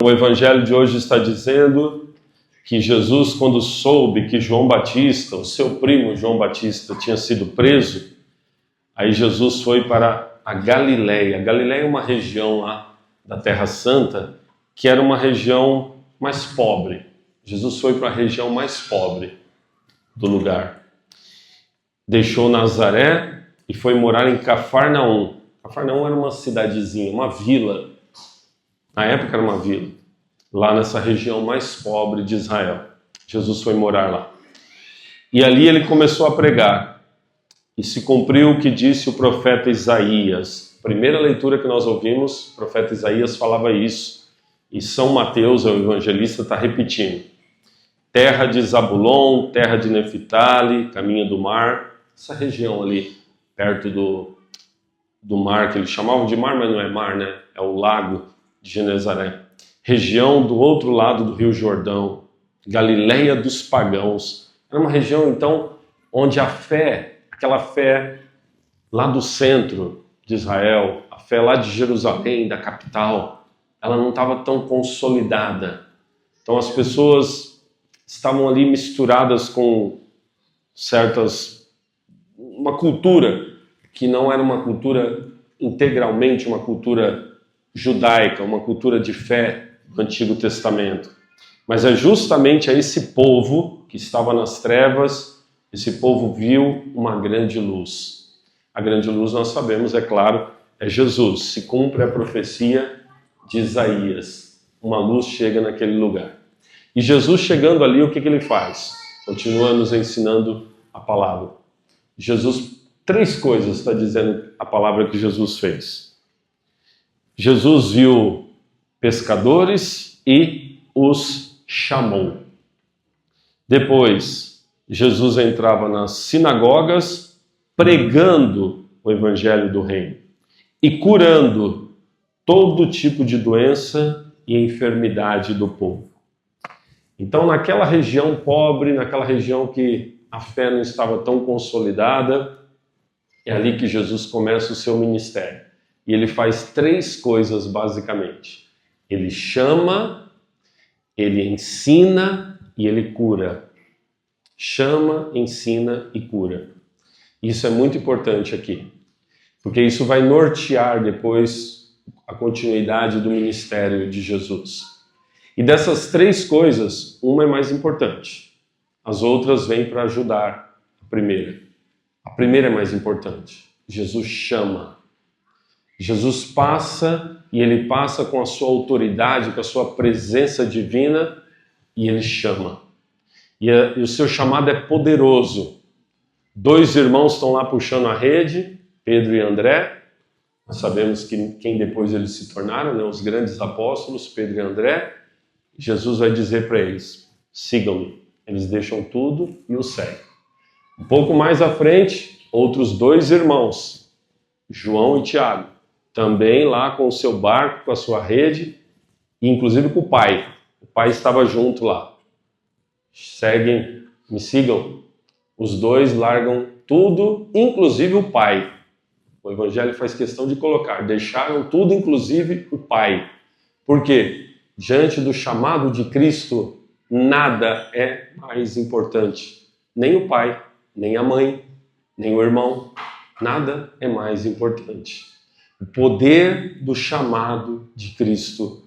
O evangelho de hoje está dizendo que Jesus, quando soube que João Batista, o seu primo João Batista, tinha sido preso, aí Jesus foi para a Galileia. A Galileia é uma região lá da Terra Santa, que era uma região mais pobre. Jesus foi para a região mais pobre do lugar. Deixou Nazaré e foi morar em Cafarnaum. Cafarnaum era uma cidadezinha, uma vila. Na época era uma vila, lá nessa região mais pobre de Israel. Jesus foi morar lá. E ali ele começou a pregar. E se cumpriu o que disse o profeta Isaías. A primeira leitura que nós ouvimos, o profeta Isaías falava isso. E São Mateus, o evangelista, está repetindo. Terra de Zabulon, terra de Neftali, caminho do mar. Essa região ali, perto do mar, que eles chamavam de mar, mas não é mar, né? É o lago de Genezaré. Região do outro lado do Rio Jordão, Galileia dos pagãos. Era uma região, então, onde a fé, aquela fé lá do centro de Israel, a fé lá de Jerusalém, da capital, ela não estava tão consolidada. Então as pessoas estavam ali misturadas com uma cultura que não era uma cultura integralmente uma cultura judaica, uma cultura de fé do Antigo Testamento. Mas é justamente a esse povo que estava nas trevas, esse povo viu uma grande luz. A grande luz, nós sabemos, é claro, é Jesus. Se cumpre a profecia de Isaías. Uma luz chega naquele lugar. E Jesus chegando ali, o que ele faz? Continua nos ensinando a palavra. Jesus, 3 coisas está dizendo a palavra que Jesus fez. Jesus viu pescadores e os chamou. Depois, Jesus entrava nas sinagogas pregando o evangelho do reino e curando todo tipo de doença e enfermidade do povo. Então, naquela região pobre, naquela região que a fé não estava tão consolidada, é ali que Jesus começa o seu ministério. E ele faz 3 coisas basicamente. Ele chama, ele ensina e ele cura. Chama, ensina e cura. Isso é muito importante aqui, porque isso vai nortear depois a continuidade do ministério de Jesus. E dessas 3 coisas, uma é mais importante. As outras vêm para ajudar a primeira. A primeira é mais importante. Jesus chama. Jesus passa, e ele passa com a sua autoridade, com a sua presença divina, e ele chama. E o seu chamado é poderoso. 2 irmãos estão lá puxando a rede, Pedro e André. Nós sabemos quem depois eles se tornaram, né? Os grandes apóstolos, Pedro e André. Jesus vai dizer para eles, sigam-me. Eles deixam tudo e o seguem. Um pouco mais à frente, outros 2 irmãos, João e Tiago, também lá com o seu barco, com a sua rede, e inclusive com o pai. O pai estava junto lá. Seguem, me sigam. Os 2 largam tudo, inclusive o pai. O evangelho faz questão de colocar, deixaram tudo, inclusive o pai. Por quê? Diante do chamado de Cristo, nada é mais importante. Nem o pai, nem a mãe, nem o irmão. Nada é mais importante. O poder do chamado de Cristo,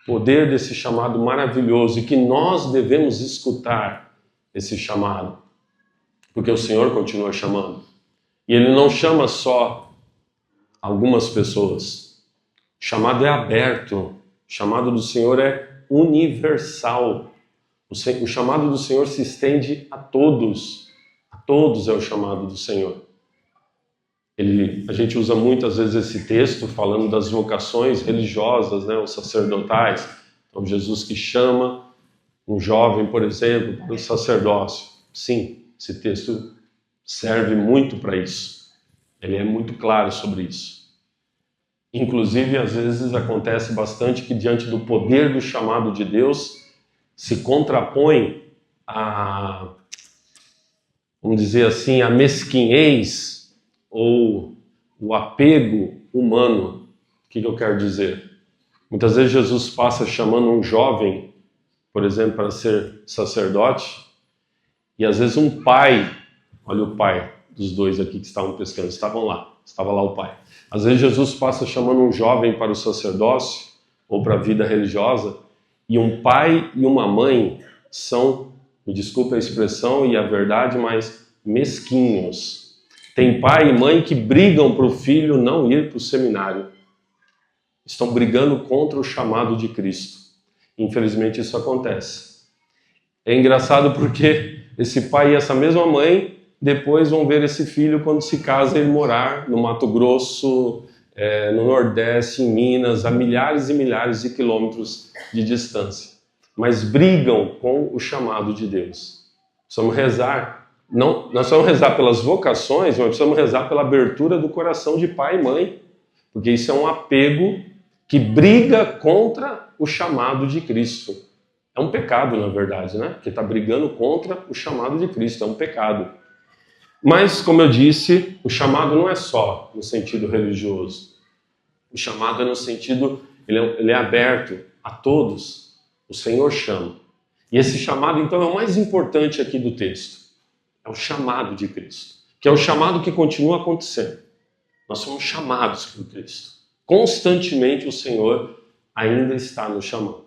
o poder desse chamado maravilhoso, e que nós devemos escutar esse chamado, porque o Senhor continua chamando. E Ele não chama só algumas pessoas. O chamado é aberto. O chamado do Senhor é universal. O chamado do Senhor se estende a todos. A todos é o chamado do Senhor. A gente usa muitas vezes esse texto falando das vocações religiosas, né, os sacerdotais. Então, Jesus que chama um jovem, por exemplo, para o sacerdócio. Sim, esse texto serve muito para isso. Ele é muito claro sobre isso. Inclusive, às vezes acontece bastante que diante do poder do chamado de Deus se contrapõe vamos dizer assim, a mesquinhez ou o apego humano. O que eu quero dizer? Muitas vezes Jesus passa chamando um jovem, por exemplo, para ser sacerdote, e às vezes um pai, olha o pai dos dois aqui que estavam pescando, estava lá o pai. Às vezes Jesus passa chamando um jovem para o sacerdócio, ou para a vida religiosa, e um pai e uma mãe são, me desculpe a expressão e a verdade, mas mesquinhos. Tem pai e mãe que brigam para o filho não ir para o seminário. Estão brigando contra o chamado de Cristo. Infelizmente isso acontece. É engraçado porque esse pai e essa mesma mãe depois vão ver esse filho quando se casa e morar no Mato Grosso, no Nordeste, em Minas, a milhares e milhares de quilômetros de distância. Mas brigam com o chamado de Deus. Precisamos rezar. Não, nós precisamos rezar pelas vocações, mas precisamos rezar pela abertura do coração de pai e mãe. Porque isso é um apego que briga contra o chamado de Cristo. É um pecado, na verdade, né? Porque está brigando contra o chamado de Cristo, é um pecado. Mas, como eu disse, o chamado não é só no sentido religioso. O chamado é no sentido, ele é aberto a todos. O Senhor chama. E esse chamado, então, é o mais importante aqui do texto. É o chamado de Cristo. Que é o chamado que continua acontecendo. Nós somos chamados por Cristo. Constantemente o Senhor ainda está nos chamando.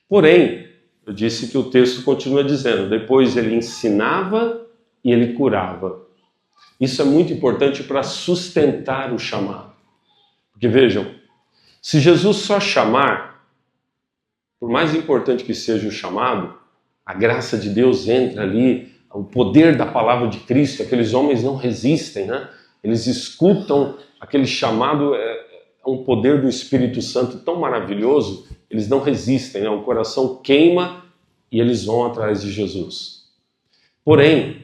Porém, eu disse que o texto continua dizendo, depois ele ensinava e ele curava. Isso é muito importante para sustentar o chamado. Porque vejam, se Jesus só chamar, por mais importante que seja o chamado, a graça de Deus entra ali, o poder da palavra de Cristo, aqueles homens não resistem, né? Eles escutam aquele chamado, um poder do Espírito Santo tão maravilhoso, eles não resistem, né? O coração queima e eles vão atrás de Jesus. Porém,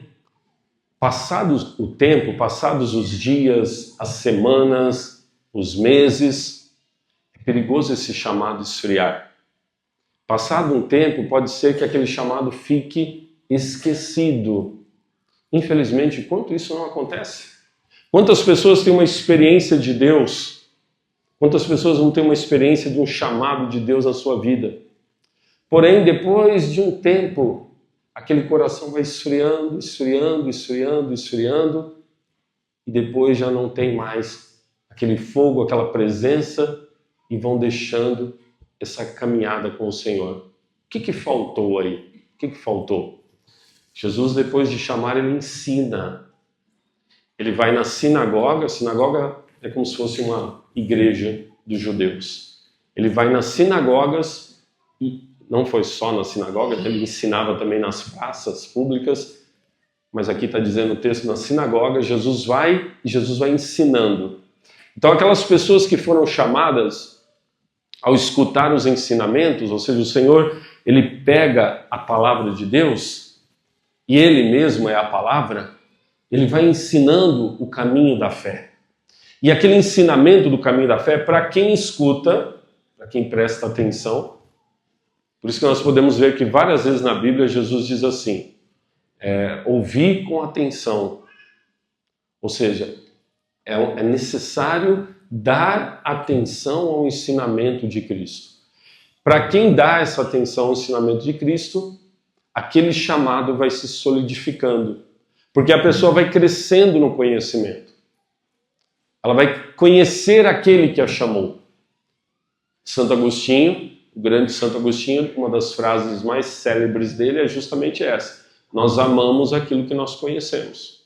passados o tempo, passados os dias, as semanas, os meses, é perigoso esse chamado esfriar. Passado um tempo, pode ser que aquele chamado fique esquecido. Infelizmente, enquanto isso não acontece, quantas pessoas têm uma experiência de Deus? Quantas pessoas não têm uma experiência de um chamado de Deus na sua vida? Porém, depois de um tempo, aquele coração vai esfriando, esfriando, esfriando, esfriando, e depois já não tem mais aquele fogo, aquela presença, e vão deixando essa caminhada com o Senhor. O que faltou aí? O que faltou? Jesus, depois de chamar, ele ensina. Ele vai na sinagoga. A sinagoga é como se fosse uma igreja dos judeus. Ele vai nas sinagogas, e não foi só na sinagoga, ele ensinava também nas praças públicas, mas aqui está dizendo o texto, na sinagoga, Jesus vai ensinando. Então aquelas pessoas que foram chamadas ao escutar os ensinamentos, ou seja, o Senhor, ele pega a palavra de Deus, e ele mesmo é a palavra, ele vai ensinando o caminho da fé. E aquele ensinamento do caminho da fé, para quem escuta, para quem presta atenção, por isso que nós podemos ver que várias vezes na Bíblia Jesus diz assim, ouvir com atenção. Ou seja, é necessário dar atenção ao ensinamento de Cristo. Para quem dá essa atenção ao ensinamento de Cristo, aquele chamado vai se solidificando. Porque a pessoa vai crescendo no conhecimento. Ela vai conhecer aquele que a chamou. Santo Agostinho, o grande Santo Agostinho, uma das frases mais célebres dele é justamente essa. Nós amamos aquilo que nós conhecemos.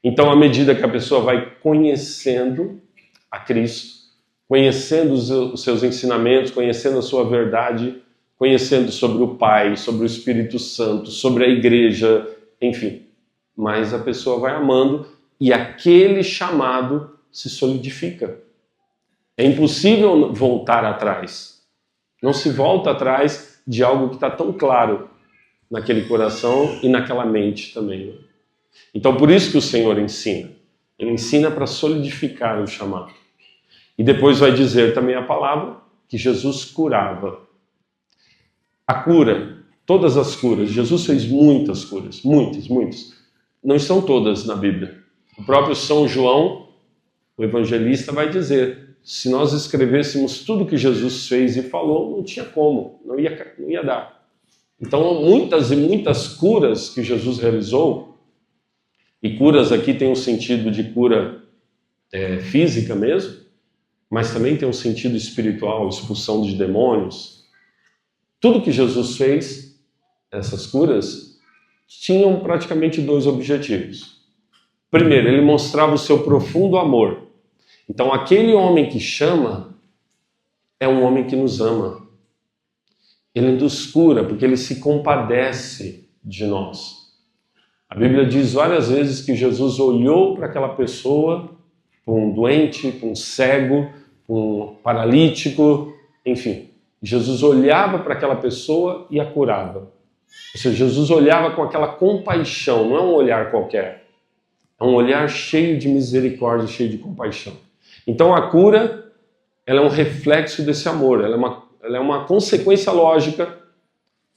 Então, à medida que a pessoa vai conhecendo a Cristo, conhecendo os seus ensinamentos, conhecendo a sua verdade, conhecendo sobre o Pai, sobre o Espírito Santo, sobre a igreja, enfim. Mas a pessoa vai amando e aquele chamado se solidifica. É impossível voltar atrás. Não se volta atrás de algo que está tão claro naquele coração e naquela mente também. Né? Então, por isso que o Senhor ensina. Ele ensina para solidificar o chamado. E depois vai dizer também a palavra que Jesus curava. A cura, todas as curas. Jesus fez muitas curas, muitas. Não estão todas na Bíblia. O próprio São João, o evangelista, vai dizer se nós escrevêssemos tudo que Jesus fez e falou, não tinha como, não ia dar. Então, muitas e muitas curas que Jesus realizou, e curas aqui tem um sentido de cura física mesmo, mas também tem um sentido espiritual, expulsão de demônios. Tudo que Jesus fez, essas curas, tinham praticamente dois objetivos. Primeiro, ele mostrava o seu profundo amor. Então, aquele homem que chama é um homem que nos ama. Ele nos cura porque ele se compadece de nós. A Bíblia diz várias vezes que Jesus olhou para aquela pessoa, para um doente, para um cego, para um paralítico, enfim. Jesus olhava para aquela pessoa e a curava. Ou seja, Jesus olhava com aquela compaixão, não é um olhar qualquer. É um olhar cheio de misericórdia, cheio de compaixão. Então a cura, ela é um reflexo desse amor, ela é uma consequência lógica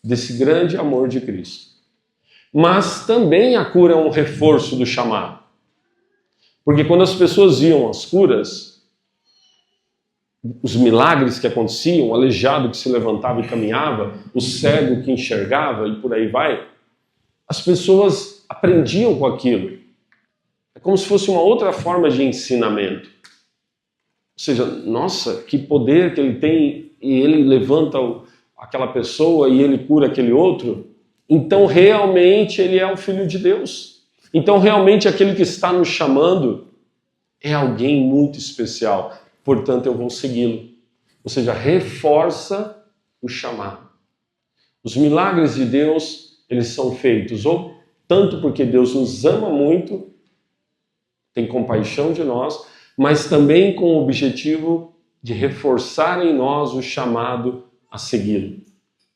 desse grande amor de Cristo. Mas também a cura é um reforço do chamado. Porque quando as pessoas viam as curas, os milagres que aconteciam, o aleijado que se levantava e caminhava, o cego que enxergava e por aí vai, as pessoas aprendiam com aquilo. É como se fosse uma outra forma de ensinamento. Ou seja, nossa, que poder que ele tem e ele levanta aquela pessoa e ele cura aquele outro. Então realmente ele é o Filho de Deus. Então realmente aquele que está nos chamando é alguém muito especial. Portanto eu vou segui-lo. Ou seja, reforça o chamado. Os milagres de Deus, eles são feitos ou tanto porque Deus nos ama muito, tem compaixão de nós, mas também com o objetivo de reforçar em nós o chamado a segui-lo.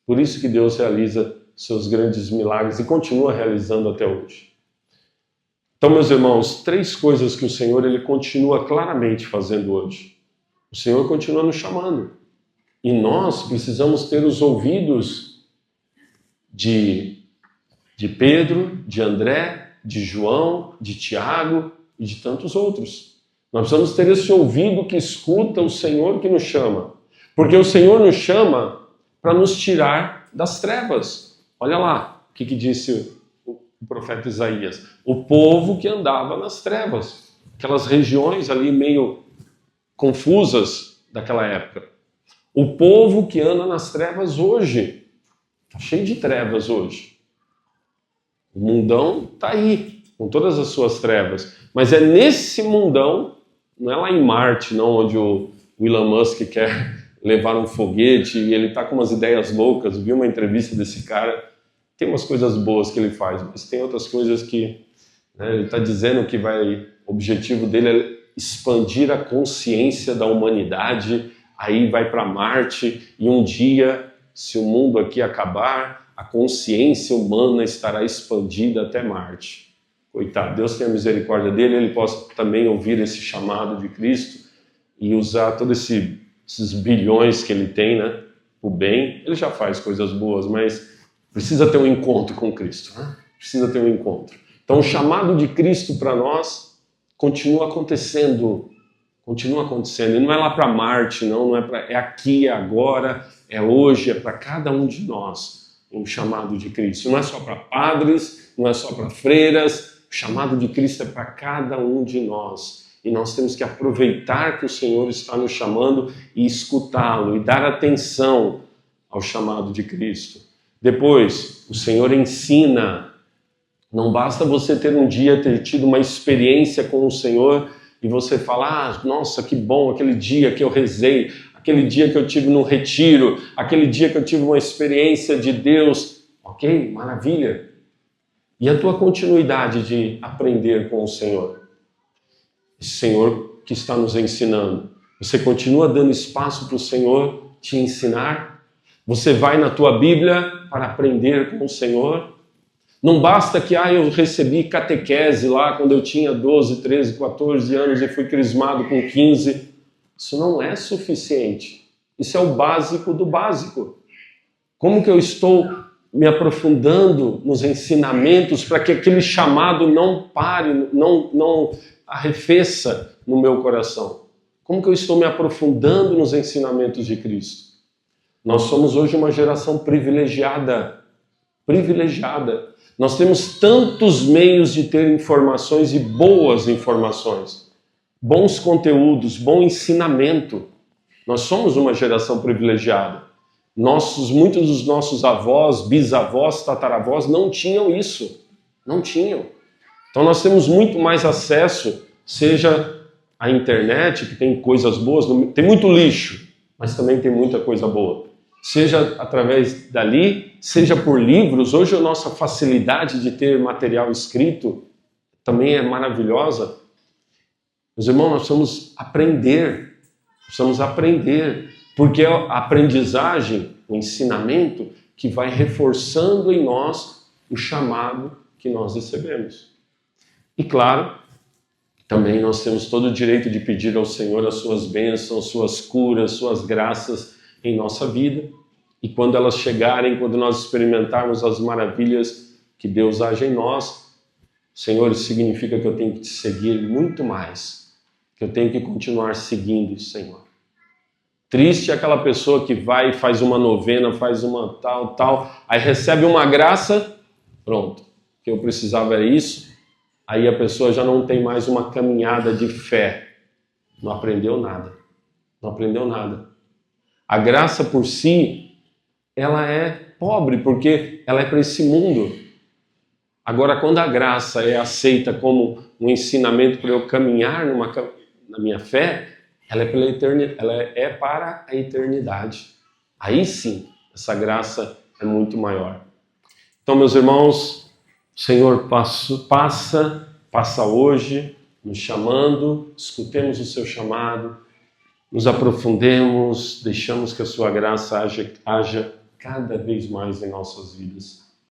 Por isso que Deus realiza seus grandes milagres e continua realizando até hoje. Então, meus irmãos, 3 coisas que o Senhor ele continua claramente fazendo hoje. O Senhor continua nos chamando. E nós precisamos ter os ouvidos de Pedro, de André, de João, de Tiago e de tantos outros. Nós precisamos ter esse ouvido que escuta o Senhor que nos chama. Porque o Senhor nos chama para nos tirar das trevas. Olha lá o que disse o profeta Isaías. O povo que andava nas trevas. Aquelas regiões ali meio confusas daquela época. O povo que anda nas trevas hoje. Está cheio de trevas hoje. O mundão está aí, com todas as suas trevas. Mas é nesse mundão, não é lá em Marte, não, onde o Elon Musk quer levar um foguete e ele está com umas ideias loucas. Vi uma entrevista desse cara. Tem umas coisas boas que ele faz, mas tem outras coisas que ele está dizendo que o objetivo dele é expandir a consciência da humanidade, aí vai para Marte e um dia, se o mundo aqui acabar, a consciência humana estará expandida até Marte. Coitado, Deus tenha misericórdia dele, ele possa também ouvir esse chamado de Cristo e usar todos esses bilhões que ele tem, o bem. Ele já faz coisas boas, mas precisa ter um encontro com Cristo, Precisa ter um encontro. Então o chamado de Cristo para nós continua acontecendo. E não é lá para Marte, não é aqui, é agora, é hoje, é para cada um de nós um chamado de Cristo. Não é só para padres, não é só para freiras, o chamado de Cristo é para cada um de nós. E nós temos que aproveitar que o Senhor está nos chamando e escutá-lo e dar atenção ao chamado de Cristo. Depois, o Senhor ensina. Não basta você ter tido uma experiência com o Senhor e você falar, nossa, que bom, aquele dia que eu rezei, aquele dia que eu tive num retiro, aquele dia que eu tive uma experiência de Deus. Ok, maravilha. E a tua continuidade de aprender com o Senhor? Esse Senhor que está nos ensinando. Você continua dando espaço para o Senhor te ensinar? Você vai na tua Bíblia para aprender com o Senhor? Não basta que eu recebi catequese lá quando eu tinha 12, 13, 14 anos e fui crismado com 15. Isso não é suficiente. Isso é o básico do básico. Como que eu estou me aprofundando nos ensinamentos para que aquele chamado não pare, não arrefeça no meu coração? Como que eu estou me aprofundando nos ensinamentos de Cristo? Nós somos hoje uma geração privilegiada. Privilegiada. Nós temos tantos meios de ter informações e boas informações. Bons conteúdos, bom ensinamento. Nós somos uma geração privilegiada. Muitos dos nossos avós, bisavós, tataravós não tinham isso. Não tinham. Então nós temos muito mais acesso, seja a internet, que tem coisas boas, tem muito lixo, mas também tem muita coisa boa. Seja através dali, seja por livros. Hoje a nossa facilidade de ter material escrito também é maravilhosa. Meus irmãos, nós precisamos aprender, porque a aprendizagem, o ensinamento, que vai reforçando em nós o chamado que nós recebemos. E claro, também nós temos todo o direito de pedir ao Senhor as suas bênçãos, suas curas, suas graças em nossa vida. E quando elas chegarem, quando nós experimentarmos as maravilhas que Deus age em nós, Senhor, isso significa que eu tenho que te seguir muito mais, que eu tenho que continuar seguindo, Senhor. Triste é aquela pessoa que vai e faz uma novena, faz uma tal, aí recebe uma graça, pronto, o que eu precisava era isso. Aí a pessoa já não tem mais uma caminhada de fé. Não aprendeu nada. Não aprendeu nada. A graça por si, ela é pobre, porque ela é para esse mundo. Agora, quando a graça é aceita como um ensinamento para eu caminhar na minha fé, ela é para a eternidade. Aí sim, essa graça é muito maior. Então, meus irmãos, o Senhor passa hoje nos chamando, escutemos o seu chamado, nos aprofundemos, deixamos que a sua graça haja cada vez mais em nossas vidas.